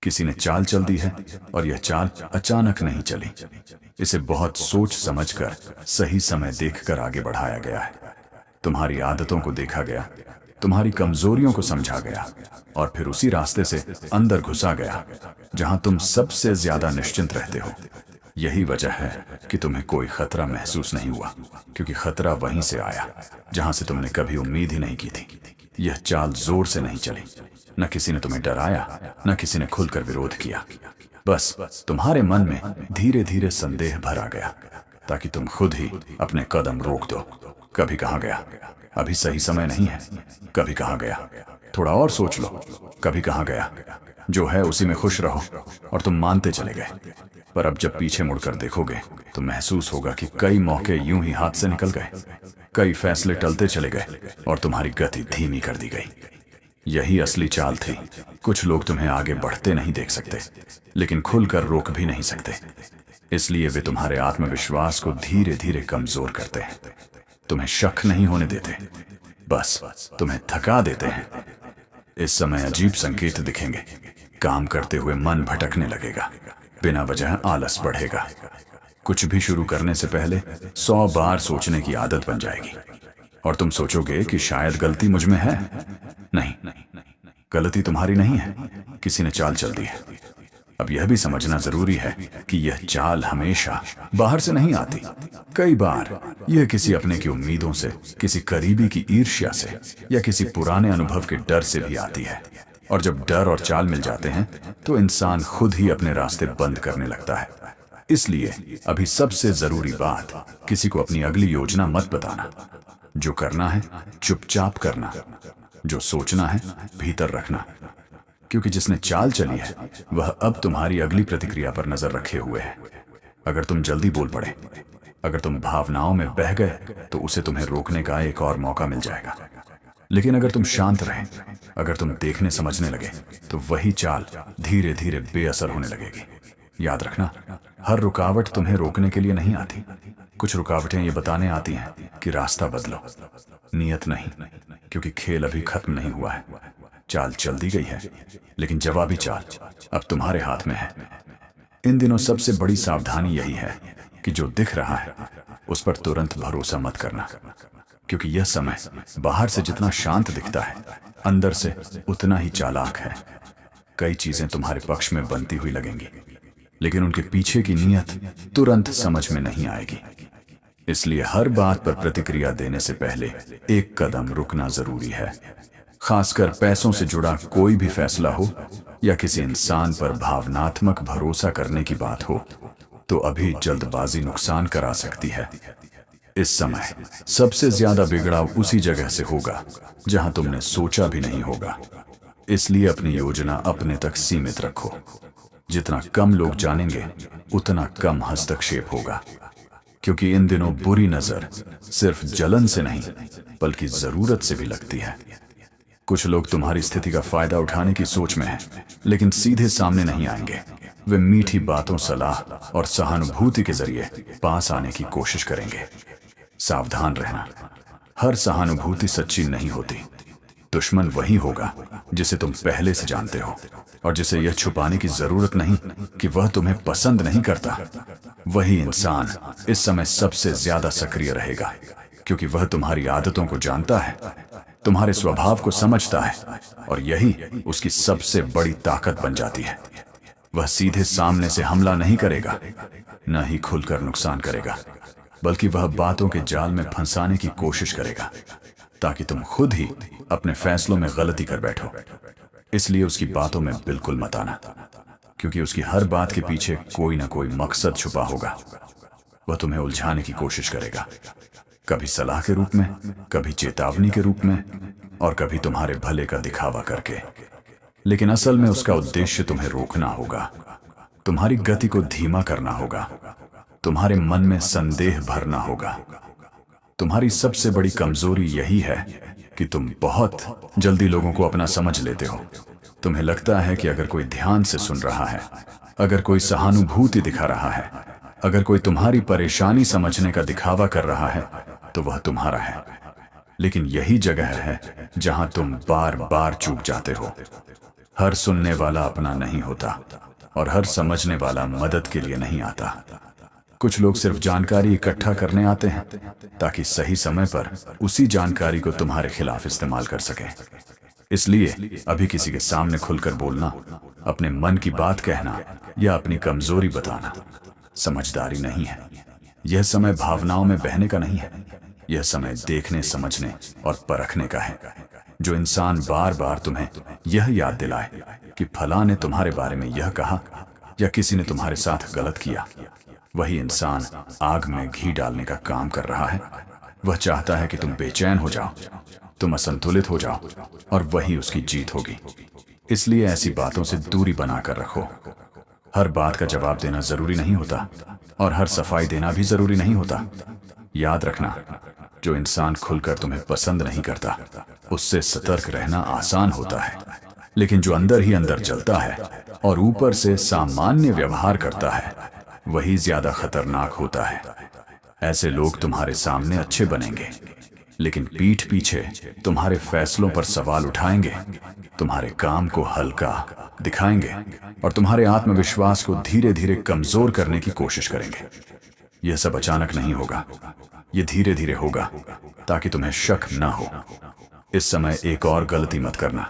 किसी ने चाल चल दी है और यह चाल अचानक नहीं चली। इसे बहुत सोच समझकर, सही समय देखकर आगे बढ़ाया गया है। तुम्हारी आदतों को देखा गया, तुम्हारी कमजोरियों को समझा गया और फिर उसी रास्ते से अंदर घुसा गया जहां तुम सबसे ज्यादा निश्चिंत रहते हो। यही वजह है कि तुम्हें कोई खतरा महसूस नहीं हुआ, क्योंकि खतरा वहीं से आया जहां से तुमने कभी उम्मीद ही नहीं की थी। यह चाल जोर से नहीं चली, न किसी ने तुम्हें डराया, न किसी ने खुलकर विरोध किया। बस तुम्हारे मन में धीरे धीरे संदेह भरा गया, ताकि तुम खुद ही अपने कदम रोक दो। कभी कहा गया, अभी सही समय नहीं है। कभी कहा गया, थोड़ा और सोच लो। कभी कहा गया, जो है उसी में खुश रहो, और तुम मानते चले गए। पर अब जब पीछे मुड़कर देखोगे तो महसूस होगा कि कई मौके यूं ही हाथ से निकल गए, कई फैसले टलते चले गए और तुम्हारी गति धीमी कर दी गई। यही असली चाल थी। कुछ लोग तुम्हें आगे बढ़ते नहीं देख सकते, लेकिन खुलकर रोक भी नहीं सकते। इसलिए वे तुम्हारे आत्मविश्वास को धीरे धीरे कमजोर करते हैं, तुम्हें शक नहीं होने देते, बस तुम्हें थका देते हैं। इस समय अजीब संकेत दिखेंगे। काम करते हुए मन भटकने लगेगा, बिना वजह आलस बढ़ेगा, कुछ भी शुरू करने से पहले 100 बार सोचने की आदत बन जाएगी, और तुम सोचोगे कि शायद गलती मुझ में है। नहीं, गलती तुम्हारी नहीं है, किसी ने चाल चल दी है। अब यह भी समझना जरूरी है कि यह चाल हमेशा बाहर से नहीं आती। कई बार यह किसी अपने की उम्मीदों से, किसी करीबी की ईर्ष्या से, या किसी पुराने अनुभव के डर से भी आती है। और जब डर और चाल मिल जाते हैं तो इंसान खुद ही अपने रास्ते बंद करने लगता है। इसलिए अभी सबसे जरूरी बात, किसी को अपनी अगली योजना मत बताना। जो करना है चुपचाप करना, जो सोचना है भीतर रखना, क्योंकि जिसने चाल चली है वह अब तुम्हारी अगली प्रतिक्रिया पर नजर रखे हुए है। अगर तुम जल्दी बोल पड़े, अगर तुम भावनाओं में बह गए, तो उसे तुम्हें रोकने का एक और मौका मिल जाएगा। लेकिन अगर तुम शांत रहे, अगर तुम देखने समझने लगे, तो वही चाल धीरे धीरे बेअसर होने लगेगी। याद रखना, हर रुकावट तुम्हें रोकने के लिए नहीं आती। कुछ रुकावटें ये बताने आती हैं कि रास्ता बदलो, नियत नहीं, क्योंकि खेल अभी खत्म नहीं हुआ है। चाल चल दी गई है, लेकिन जवाबी चाल अब तुम्हारे हाथ में है। इन दिनों सबसे बड़ी सावधानी यही है कि जो दिख रहा है उस पर तुरंत भरोसा मत करना, क्योंकि यह समय बाहर से जितना शांत दिखता है, अंदर से उतना ही चालाक है। कई चीजें तुम्हारे पक्ष में बनती हुई लगेंगी, लेकिन उनके पीछे की नीयत तुरंत समझ में नहीं आएगी। इसलिए हर बात पर प्रतिक्रिया देने से पहले एक कदम रुकना जरूरी है। खासकर पैसों से जुड़ा कोई भी फैसला हो, या किसी इंसान पर भावनात्मक भरोसा करने की बात हो, तो अभी जल्दबाजी नुकसान करा सकती है। इस समय सबसे ज्यादा बिगड़ाव उसी जगह से होगा जहां तुमने सोचा भी नहीं होगा। इसलिए अपनी योजना अपने तक सीमित रखो। जितना कम लोग जानेंगे, उतना कम हस्तक्षेप होगा, क्योंकि इन दिनों बुरी नजर सिर्फ जलन से नहीं, बल्कि जरूरत से भी लगती है। कुछ लोग तुम्हारी स्थिति का फायदा उठाने की सोच में हैं, लेकिन सीधे सामने नहीं आएंगे। वे मीठी बातों, सलाह और सहानुभूति के जरिए पास आने की कोशिश करेंगे। सावधान रहना, हर सहानुभूति सच्ची नहीं होती। दुश्मन वही होगा जिसे तुम पहले से जानते हो, और जिसे यह छुपाने की जरूरत नहीं कि वह तुम्हें पसंद नहीं करता। वही इंसान इस समय सबसे ज्यादा सक्रिय रहेगा, क्योंकि वह तुम्हारी आदतों को जानता है, तुम्हारे स्वभाव को समझता है, और यही उसकी सबसे बड़ी ताकत बन जाती है। वह सीधे सामने से हमला नहीं करेगा, न ही खुलकर नुकसान करेगा, बल्कि वह बातों के जाल में फंसाने की कोशिश करेगा, ताकि तुम खुद ही अपने फैसलों में गलती कर बैठो। इसलिए उसकी बातों में बिल्कुल मत आना, क्योंकि उसकी हर बात के पीछे कोई ना कोई मकसद छुपा होगा। वह तुम्हें उलझाने की कोशिश करेगा, कभी सलाह के रूप में, कभी चेतावनी के रूप में, और कभी तुम्हारे भले का दिखावा करके। लेकिन असल में उसका उद्देश्य तुम्हें रोकना होगा, तुम्हारी गति को धीमा करना होगा, तुम्हारे मन में संदेह भरना होगा। तुम्हारी सबसे बड़ी कमजोरी यही है कि तुम बहुत जल्दी लोगों को अपना समझ लेते हो। तुम्हें लगता है कि अगर कोई ध्यान से सुन रहा है, अगर कोई सहानुभूति दिखा रहा है, अगर कोई तुम्हारी परेशानी समझने का दिखावा कर रहा है, तो वह तुम्हारा है। लेकिन यही जगह है जहां तुम बार बार चूक जाते हो। हर सुनने वाला अपना नहीं होता और हर समझने वाला मदद के लिए नहीं आता। कुछ लोग सिर्फ जानकारी इकट्ठा करने आते हैं ताकि सही समय पर उसी जानकारी को तुम्हारे खिलाफ इस्तेमाल कर सकें। इसलिए अभी किसी के सामने खुलकर बोलना, अपने मन की बात कहना या अपनी कमजोरी बताना समझदारी नहीं है। यह समय भावनाओं में बहने का नहीं है। यह समय देखने, समझने और परखने का है। जो इंसान बार बार तुम्हें यह याद दिलाए कि फलां ने तुम्हारे बारे में यह कहा या किसी ने तुम्हारे साथ गलत किया, वही इंसान आग में घी डालने का काम कर रहा है। वह चाहता है कि तुम बेचैन हो जाओ, तुम असंतुलित हो जाओ, और वही उसकी जीत होगी। इसलिए ऐसी बातों से दूरी बनाकर रखो। हर बात का जवाब देना जरूरी नहीं होता और हर सफाई देना भी जरूरी नहीं होता। याद रखना, जो इंसान खुलकर तुम्हें पसंद नहीं करता, उससे सतर्क रहना आसान होता है, लेकिन जो अंदर ही अंदर जलता है और ऊपर से सामान्य व्यवहार करता है, वही ज्यादा खतरनाक होता है। ऐसे लोग तुम्हारे सामने अच्छे बनेंगे, लेकिन पीठ पीछे तुम्हारे फैसलों पर सवाल उठाएंगे, तुम्हारे काम को हल्का दिखाएंगे और तुम्हारे आत्मविश्वास को धीरे धीरे कमजोर करने की कोशिश करेंगे। यह सब अचानक नहीं होगा, यह धीरे धीरे होगा ताकि तुम्हें शक न हो। इस समय एक और गलती मत करना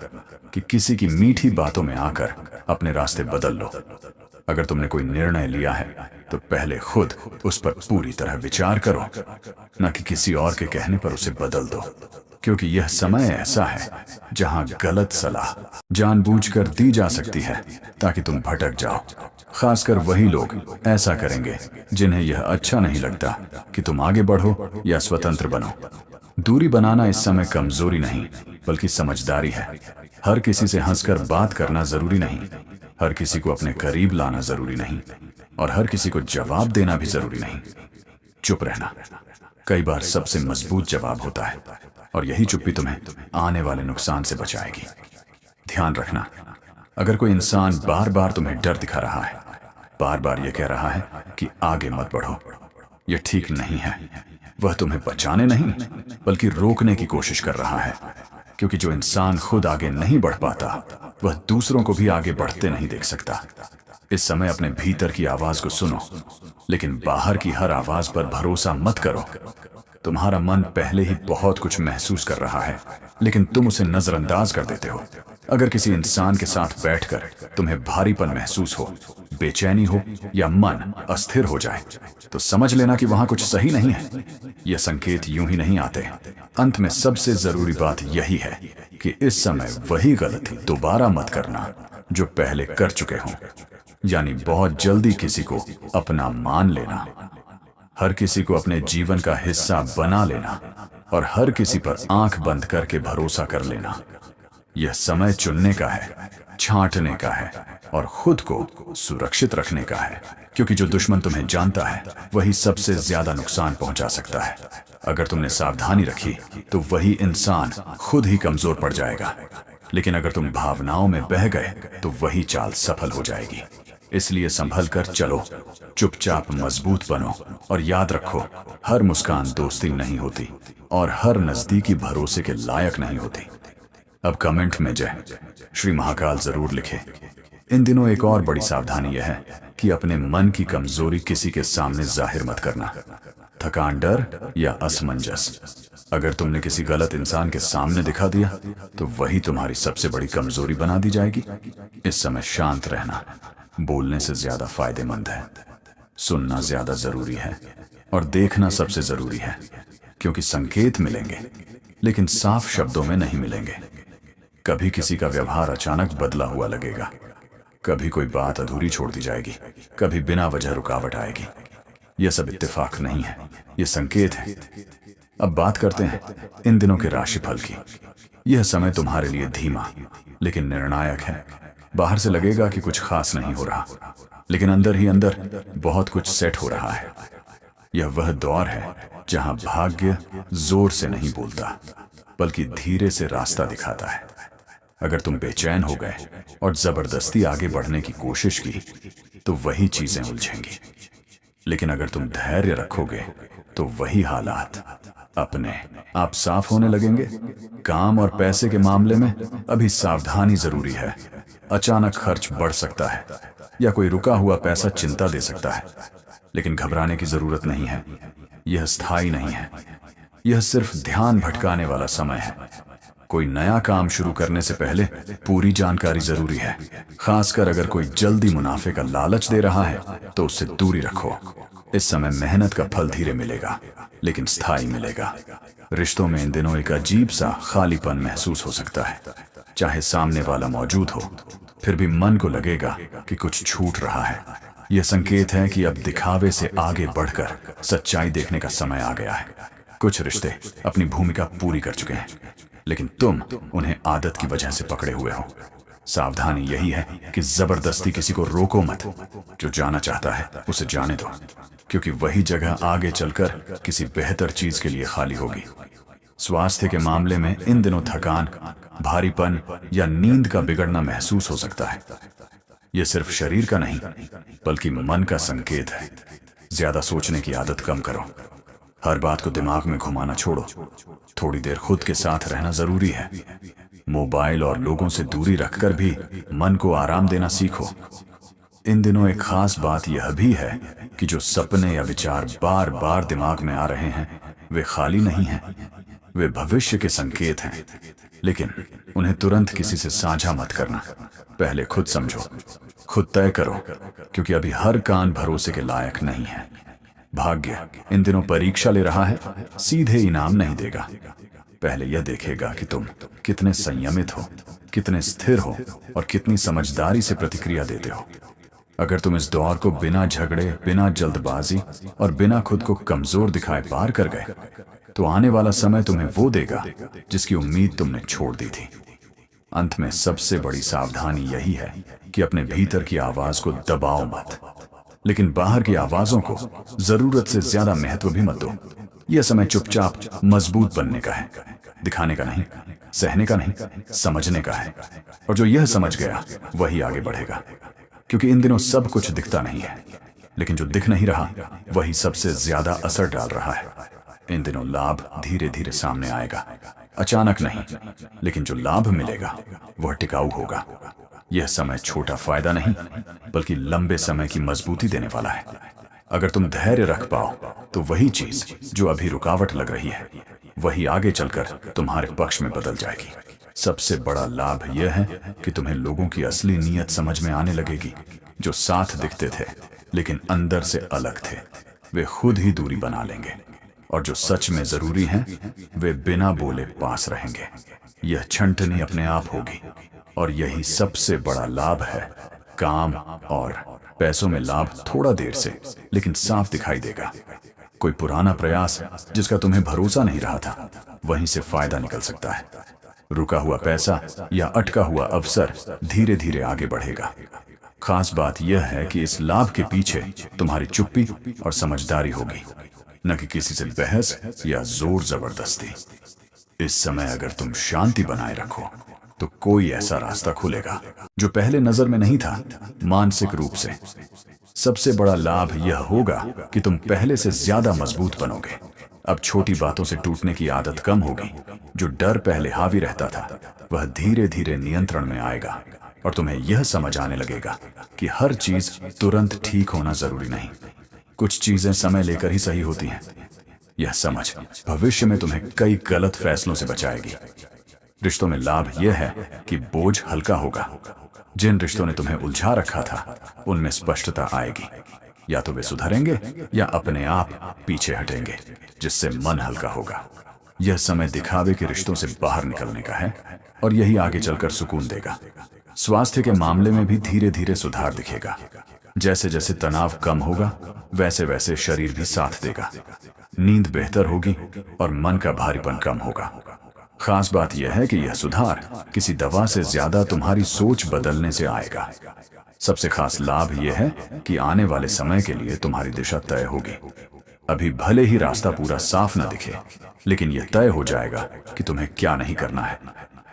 कि किसी की मीठी बातों में आकर अपने रास्ते बदल लो। अगर तुमने कोई निर्णय लिया है तो पहले खुद उस पर पूरी तरह विचार करो, न कि किसी और के कहने पर उसे बदल दो, क्योंकि यह समय ऐसा है जहां गलत सलाह जानबूझकर दी जा सकती है ताकि तुम भटक जाओ। खासकर वही लोग ऐसा करेंगे जिन्हें यह अच्छा नहीं लगता कि तुम आगे बढ़ो या स्वतंत्र बनो। दूरी बनाना इस समय कमजोरी नहीं बल्कि समझदारी है। हर किसी से हंसकर बात करना जरूरी नहीं, हर किसी को अपने करीब लाना जरूरी नहीं और हर किसी को जवाब देना भी जरूरी नहीं। चुप रहना कई बार सबसे मजबूत जवाब होता है और यही चुप्पी तुम्हें आने वाले नुकसान से बचाएगी। ध्यान रखना, अगर कोई इंसान बार बार तुम्हें डर दिखा रहा है, बार बार यह कह रहा है कि आगे मत बढ़ो, यह ठीक नहीं है। वह तुम्हें बचाने नहीं बल्कि रोकने की कोशिश कर रहा है, क्योंकि जो इंसान खुद आगे नहीं बढ़ पाता वह दूसरों को भी आगे बढ़ते नहीं देख सकता। इस समय अपने भीतर की आवाज को सुनो, लेकिन बाहर की हर आवाज पर भरोसा मत करो। तुम्हारा मन पहले ही बहुत कुछ महसूस कर रहा है, लेकिन तुम उसे नजरअंदाज कर देते हो। अगर किसी इंसान के साथ बैठकर तुम्हें भारीपन महसूस हो, बेचैनी हो या मन अस्थिर हो जाए, तो समझ लेना कि वहां कुछ सही नहीं है। यह संकेत यूं ही नहीं आते। अंत में सबसे जरूरी बात यही है कि इस समय वही गलती दोबारा मत करना जो पहले कर चुके हो, यानी बहुत जल्दी किसी को अपना मान लेना, हर किसी को अपने जीवन का हिस्सा बना लेना और हर किसी पर आंख बंद करके भरोसा कर लेना। यह समय चुनने का है, छांटने का है और खुद को सुरक्षित रखने का है, क्योंकि जो दुश्मन तुम्हें जानता है वही सबसे ज्यादा नुकसान पहुंचा सकता है। अगर तुमने सावधानी रखी तो वही इंसान खुद ही कमजोर पड़ जाएगा, लेकिन अगर तुम भावनाओं में बह गए तो वही चाल सफल हो जाएगी। इसलिए संभल कर चलो, चुपचाप मजबूत बनो और याद रखो, हर मुस्कान दोस्ती नहीं होती और हर नजदीकी भरोसे के लायक नहीं होती। अब कमेंट में जय श्री महाकाल जरूर लिखे। इन दिनों एक और बड़ी सावधानी यह है कि अपने मन की कमजोरी किसी के सामने जाहिर मत करना। थकान, डर या असमंजस अगर तुमने किसी गलत इंसान के सामने दिखा दिया तो वही तुम्हारी सबसे बड़ी कमजोरी बना दी जाएगी। इस समय शांत रहना बोलने से ज्यादा फायदेमंद है। सुनना ज्यादा जरूरी है और देखना सबसे जरूरी है, क्योंकि संकेत मिलेंगे लेकिन साफ शब्दों में नहीं मिलेंगे। कभी किसी का व्यवहार अचानक बदला हुआ लगेगा, कभी कोई बात अधूरी छोड़ दी जाएगी, कभी बिना वजह रुकावट आएगी। यह सब इत्तेफाक नहीं है, यह संकेत है। अब बात करते हैं इन दिनों के राशिफल की। यह समय तुम्हारे लिए धीमा लेकिन निर्णायक है। बाहर से लगेगा कि कुछ खास नहीं हो रहा, लेकिन अंदर ही अंदर बहुत कुछ सेट हो रहा है। यह वह दौर है जहां भाग्य जोर से नहीं बोलता बल्कि धीरे से रास्ता दिखाता है। अगर तुम बेचैन हो गए और जबरदस्ती आगे बढ़ने की कोशिश की तो वही चीजें उलझेंगी, लेकिन अगर तुम धैर्य रखोगे तो वही हालात अपने आप साफ होने लगेंगे। काम और पैसे के मामले में अभी सावधानी जरूरी है। अचानक खर्च बढ़ सकता है या कोई रुका हुआ पैसा चिंता दे सकता है, लेकिन घबराने की जरूरत नहीं है। यह स्थायी नहीं है, यह सिर्फ ध्यान भटकाने वाला समय है। कोई नया काम शुरू करने से पहले पूरी जानकारी जरूरी है, खासकर अगर कोई जल्दी मुनाफे का लालच दे रहा है तो उससे दूरी रखो। इस समय मेहनत का फल धीरे मिलेगा, लेकिन स्थायी मिलेगा। रिश्तों में इन दिनों एक अजीब सा खालीपन महसूस हो सकता है। चाहे सामने वाला मौजूद हो, फिर भी मन को लगेगा कि कुछ छूट रहा है। यह संकेत है कि अब दिखावे से आगे बढ़कर सच्चाई देखने का समय आ गया है। कुछ रिश्ते अपनी भूमिका पूरी कर चुके हैं, लेकिन तुम उन्हें आदत की वजह से पकड़े हुए हो। सावधानी यही है कि जबरदस्ती किसी को रोको मत। जो जाना चाहता है उसे जाने दो, क्योंकि वही जगह आगे चलकर किसी बेहतर चीज के लिए खाली होगी। स्वास्थ्य के मामले में इन दिनों थकान, भारीपन या नींद का बिगड़ना महसूस हो सकता है। यह सिर्फ शरीर का नहीं, बल्कि मन का संकेत है। ज्यादा सोचने की आदत कम करो, हर बात को दिमाग में घुमाना छोड़ो। थोड़ी देर खुद के साथ रहना जरूरी है। मोबाइल और लोगों से दूरी रखकर भी मन को आराम देना सीखो। इन दिनों एक खास बात यह भी है कि जो सपने या विचार बार बार दिमाग में आ रहे हैं, वे खाली नहीं हैं। वे भविष्य के संकेत हैं, लेकिन उन्हें तुरंत किसी से साझा मत करना। पहले खुद समझो, खुद तय करो, क्योंकि अभी हर कान भरोसे के लायक नहीं है। भाग्य इन दिनों परीक्षा ले रहा है, सीधे इनाम नहीं देगा। पहले यह देखेगा कि तुम कितने संयमित हो, कितने स्थिर हो और कितनी समझदारी से प्रतिक्रिया देते हो। अगर तुम इस दौर को बिना झगड़े, बिना जल्दबाजी और बिना खुद को कमजोर दिखाए पार कर गए, तो आने वाला समय तुम्हें वो देगा जिसकी उम्मीद तुमने छोड़ दी थी। अंत में सबसे बड़ी सावधानी यही है कि अपने भीतर की आवाज को दबाओ मत, लेकिन बाहर की आवाजों को जरूरत से ज्यादा महत्व भी मत दो। यह समय चुपचाप मजबूत बनने का है, दिखाने का नहीं, सहने का नहीं, समझने का है। और जो यह समझ गया वही आगे बढ़ेगा, क्योंकि इन दिनों सब कुछ दिखता नहीं है, लेकिन जो दिख नहीं रहा वही सबसे ज्यादा असर डाल रहा है। इन दिनों लाभ धीरे धीरे सामने आएगा, अचानक नहीं, लेकिन जो लाभ मिलेगा वह टिकाऊ होगा। यह समय छोटा फायदा नहीं, बल्कि लंबे समय की मजबूती देने वाला है। अगर तुम धैर्य रख पाओ तो वही चीज जो अभी रुकावट लग रही है, वही आगे चलकर तुम्हारे पक्ष में बदल जाएगी। सबसे बड़ा लाभ यह है कि तुम्हें लोगों की असली नीयत समझ में आने लगेगी। जो साथ दिखते थे लेकिन अंदर से अलग थे, वे खुद ही दूरी बना लेंगे, और जो सच में जरूरी हैं, वे बिना बोले पास रहेंगे। यह छंटनी अपने आप होगी, और यही सबसे बड़ा लाभ है। काम और पैसों में लाभ थोड़ा देर से लेकिन साफ दिखाई देगा। कोई पुराना प्रयास जिसका तुम्हें भरोसा नहीं रहा था, वहीं से फायदा निकल सकता है। रुका हुआ पैसा या अटका हुआ अवसर धीरे धीरे आगे बढ़ेगा। खास बात यह है कि इस लाभ के पीछे तुम्हारी चुप्पी और समझदारी होगी, न कि किसी से बहस या जोर जबरदस्ती। इस समय अगर तुम शांति बनाए रखो तो कोई ऐसा रास्ता खुलेगा जो पहले नजर में नहीं था। मानसिक रूप से सबसे बड़ा लाभ यह होगा कि तुम पहले से ज्यादा मजबूत बनोगे। अब छोटी बातों से टूटने की आदत कम होगी। जो डर पहले हावी रहता था, वह धीरे धीरे नियंत्रण में आएगा, और तुम्हें यह समझ आने लगेगा कि हर चीज तुरंत ठीक होना जरूरी नहीं। कुछ चीजें समय लेकर ही सही होती हैं। यह समझ भविष्य में तुम्हें कई गलत फैसलों से बचाएगी। रिश्तों में लाभ यह है कि बोझ हल्का होगा। जिन रिश्तों ने तुम्हें उलझा रखा था, उनमें स्पष्टता आएगी। या तो वे सुधरेंगे या अपने आप पीछे हटेंगे, जिससे मन हल्का होगा। यह समय दिखावे के रिश्तों से बाहर निकलने का है, और यही आगे चलकर सुकून देगा। स्वास्थ्य के मामले में भी धीरे धीरे सुधार दिखेगा। जैसे जैसे तनाव कम होगा, वैसे वैसे शरीर भी साथ देगा। नींद बेहतर होगी और मन का भारीपन कम होगा। खास बात यह है कि यह सुधार किसी दवा से ज्यादा तुम्हारी सोच बदलने से आएगा। सबसे खास लाभ यह है कि आने वाले समय के लिए तुम्हारी दिशा तय होगी। अभी भले ही रास्ता पूरा साफ न दिखे, लेकिन यह तय हो जाएगा कि तुम्हें क्या नहीं करना है।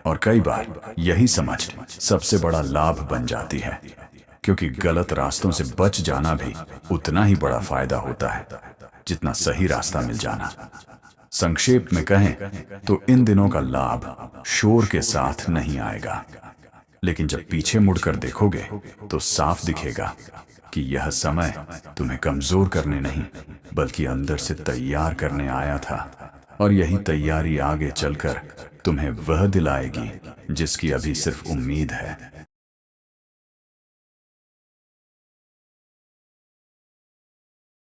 और कई बार यही समझ सबसे बड़ा लाभ बन जाती है, क्योंकि गलत रास्तों से बच जाना भी उतना ही बड़ा फायदा होता है जितना सही रास्ता मिल जाना। संक्षेप में कहें तो इन दिनों का लाभ शोर के साथ नहीं आएगा, लेकिन जब पीछे मुड़कर देखोगे तो साफ दिखेगा कि यह समय तुम्हें कमजोर करने नहीं बल्कि अंदर से तैयार करने आया था। और यही तैयारी आगे चलकर तुम्हें वह दिलाएगी जिसकी अभी सिर्फ उम्मीद है।